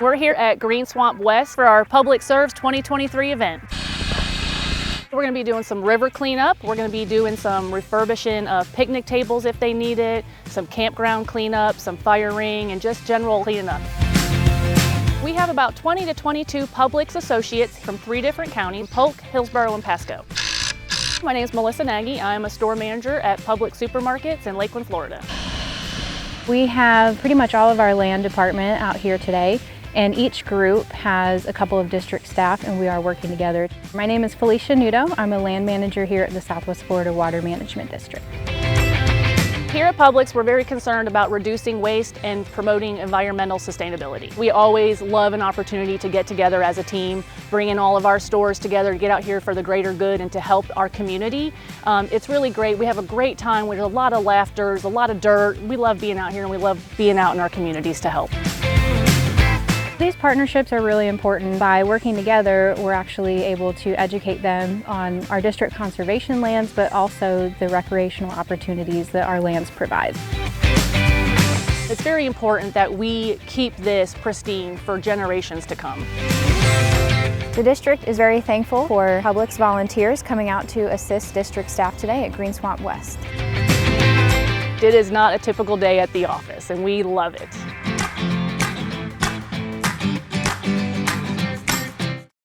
We're here at Green Swamp West for our Publix Serves 2023 event. We're going to be doing some river cleanup. We're going to be doing some refurbishing of picnic tables if they need it, some campground cleanup, some fire ring, and just general cleaning up. We have about 20 to 22 Publix associates from 3 different counties, Polk, Hillsborough, and Pasco. My name is Melissa Nagy. I'm a store manager at Publix Supermarkets in Lakeland, Florida. We have pretty much all of our land department out here today, and each group has a couple of district staff, and we are working together. My name is Felicia Nudo. I'm a land manager here at the Southwest Florida Water Management District. Here at Publix, we're very concerned about reducing waste and promoting environmental sustainability. We always love an opportunity to get together as a team, bringing all of our stores together to get out here for the greater good and to help our community. It's really great. We have a great time with a lot of laughter, there's a lot of dirt. We love being out here and we love being out in our communities to help. These partnerships are really important. By working together, we're actually able to educate them on our district conservation lands, but also the recreational opportunities that our lands provide. It's very important that we keep this pristine for generations to come. The district is very thankful for Publix volunteers coming out to assist district staff today at Green Swamp West. It is not a typical day at the office, and we love it.